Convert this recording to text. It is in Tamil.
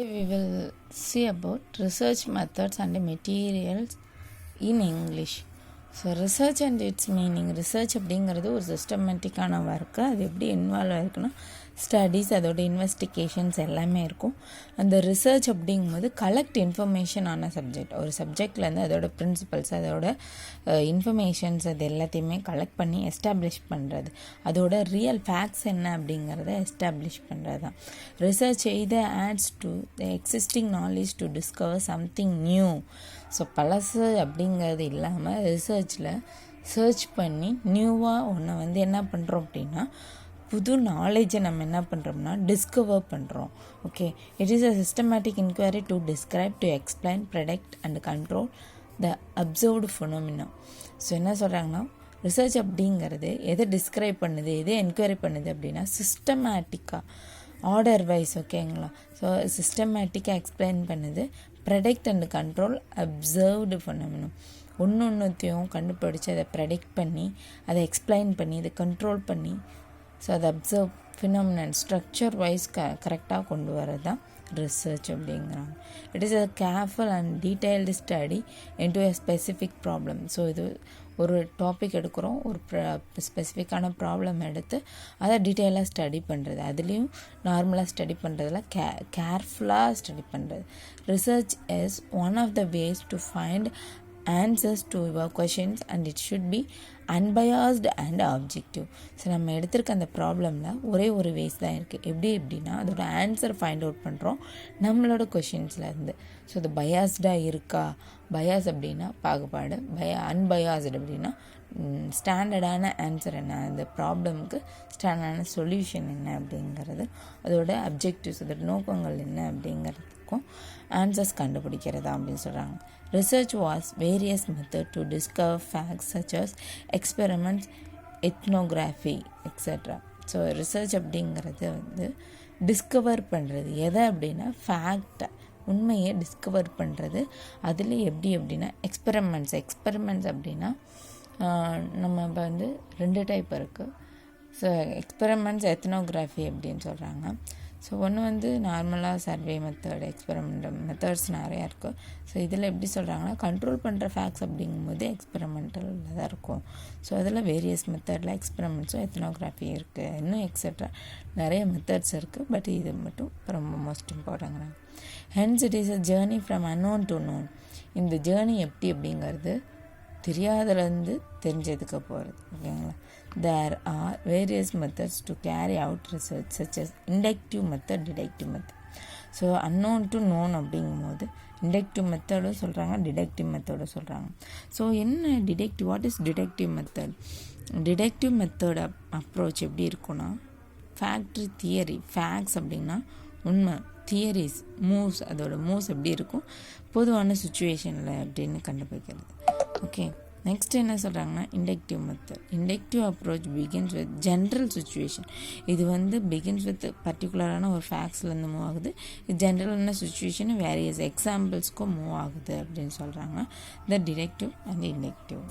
We will see about research methods and materials in English. So research and it's meaning. Research அப்படிங்கிறது ஒரு சிஸ்டமேட்டிக்கான ஒர்க்கு. அது எப்படி இன்வால்வ் ஆகிருக்குன்னா ஸ்டடீஸ், அதோட இன்வெஸ்டிகேஷன்ஸ் எல்லாமே இருக்கும். அந்த ரிசர்ச் அப்படிங்கும்போது கலெக்ட் இன்ஃபர்மேஷன் ஆன சப்ஜெக்ட். ஒரு சப்ஜெக்ட்லேருந்து அதோட பிரின்சிபல்ஸ், அதோட இன்ஃபர்மேஷன்ஸ் அது எல்லாத்தையுமே கலெக்ட் பண்ணி எஸ்டாப்ளிஷ் பண்ணுறது. அதோட ரியல் ஃபேக்ட்ஸ் என்ன அப்படிங்கிறத எஸ்டாப்ளிஷ் பண்ணுறது தான் research. Either adds to the existing knowledge to discover something new. So பழசு அப்படிங்கிறது இல்லாமல் ரிசர்ச்சில் சர்ச் பண்ணி நியூவாக ஒன்று வந்து என்ன பண்ணுறோம் அப்படின்னா புது நாலேஜை நம்ம என்ன பண்ணுறோம்னா டிஸ்கவர் பண்ணுறோம். Okay, it is a systematic inquiry to describe, to explain, predict and control the observed phenomena. So என்ன சொல்கிறாங்கன்னா ரிசர்ச் அப்படிங்கிறது எதை டிஸ்கிரைப் பண்ணுது, எதை என்கொயரி பண்ணுது அப்படின்னா சிஸ்டமேட்டிக்காக, ஆர்டர் வைஸ். ஓகேங்களா? ஸோ சிஸ்டமேட்டிக்காக எக்ஸ்பிளைன் பண்ணுது, predict and control observed phenomena. ஒன்றையும் கண்டுபிடிச்சி அதை ப்ரெடிக்ட் பண்ணி, அதை எக்ஸ்பிளைன் பண்ணி, அதை கண்ட்ரோல் பண்ணி, ஸோ அதை அப்சர்வ் ஃபினாமினன் ஸ்ட்ரக்சர் வைஸ் கரெக்டாக கொண்டு வரது தான் ரிசர்ச் அப்படிங்கிறாங்க. It is a careful and detailed study into a specific problem. So இது ஒரு டாபிக் எடுக்கிறோம், ஒரு ஸ்பெசிஃபிக்கான ப்ராப்ளம் எடுத்து அதை டீட்டெயிலாக ஸ்டடி பண்ணுறது. அதுலேயும் நார்மலாக ஸ்டடி பண்ணுறதுல கேர்ஃபுல்லாக ஸ்டடி பண்ணுறது. Research is one of the ways to find answers to your questions and it should be unbiased and objective. So நம்ம எடுத்திருக்க அந்த ப்ராப்ளமில் ஒரே ஒரு வேஸ் தான் இருக்குது. எப்படின்னா அதோட ஆன்சர் ஃபைண்ட் அவுட் பண்ணுறோம் நம்மளோட கொஷின்ஸ்லேருந்து. ஸோ அது பயாஸ்டாக இருக்கா, பயாஸ் அப்படின்னா பாகுபாடு, அன்பயாஸ்டு அப்படின்னா ஸ்டாண்டர்டான ஆன்சர் என்ன, அந்த ப்ராப்ளமுக்கு ஸ்டாண்டர்டான சொல்யூஷன் என்ன அப்படிங்கிறது, அதோட அப்ஜெக்டிவ்ஸ், அதோட நோக்கங்கள் என்ன அப்படிங்கிறதுக்கும் ஆன்சர்ஸ் கண்டுபிடிக்கிறதா அப்படின்னு சொல்கிறாங்க. Research was various method to discover facts such as experiments, ethnography etcetera. So research அப்படிங்கிறது வந்து டிஸ்கவர் பண்ணுறது. எதை அப்படின்னா ஃபேக்டை, உண்மையை டிஸ்கவர் பண்ணுறது. அதில் எப்படி அப்படின்னா எக்ஸ்பெரிமெண்ட்ஸ் அப்படின்னா நம்ம இப்போ வந்து 2 டைப் இருக்குது. ஸோ எக்ஸ்பெரிமெண்ட்ஸ், எத்னோகிராஃபி அப்படின்னு சொல்கிறாங்க. ஸோ ஒன்று வந்து நார்மலாக சர்வே மெத்தட், எக்ஸ்பெரிமெண்ட் மெத்தட்ஸ் நிறையா இருக்குது. ஸோ இதில் எப்படி சொல்கிறாங்கன்னா கண்ட்ரோல் பண்ணுற ஃபேக்ட்ஸ் அப்படிங்கும்போது எக்ஸ்பெரிமெண்டலில் தான் இருக்கும். ஸோ அதில் வேரியஸ் மெத்தடில் எக்ஸ்பெரிமெண்ட்ஸும் எத்னோகிராஃபி இருக்குது, இன்னும் எக்ஸெட்ரா நிறைய மெத்தட்ஸ் இருக்குது. பட் இது மட்டும் ரொம்ப மோஸ்ட் இம்பார்ட்டங்கிறாங்க. Hence it is a journey from unknown to known. இந்த ஜேர்னி எப்படி அப்படிங்கிறது தெரியாதலேருந்து தெரிஞ்சதுக்கு போகிறது. ஓகேங்களா? There are various methods to carry out research such as inductive method, deductive method. So unknown to known அப்படிங்கும்போது இண்டக்டிவ் மெத்தடும் சொல்கிறாங்க, டிடக்டிவ் மெத்தடும் சொல்கிறாங்க. ஸோ என்ன deductive, what is deductive method? Deductive method approach எப்படி இருக்குன்னா ஃபேக்ட்ரி தியரி, ஃபேக்ட்ஸ் அப்படின்னா உண்மை, தியரிஸ் மூவ்ஸ், அதோட மூவ்ஸ் எப்படி இருக்கும் பொதுவான சுச்சுவேஷனில் அப்படின்னு கண்டுபிடிக்கிறது. ஓகே, நெக்ஸ்ட் என்ன சொல்கிறாங்கன்னா inductive method. Inductive approach begins with general situation. இது வந்து பிகின்ஸ் வித் பர்டிகுலரான ஒரு ஃபேக்ட்ஸ்லேருந்து மூவ் ஆகுது. இது ஜென்ரலான சுச்சுவேஷன் வேரியஸ் எக்ஸாம்பிள்ஸ்க்கும் மூவ் ஆகுது அப்படின்னு சொல்கிறாங்க. த டிடக்டிவ் அண்ட் இண்டக்டிவ்.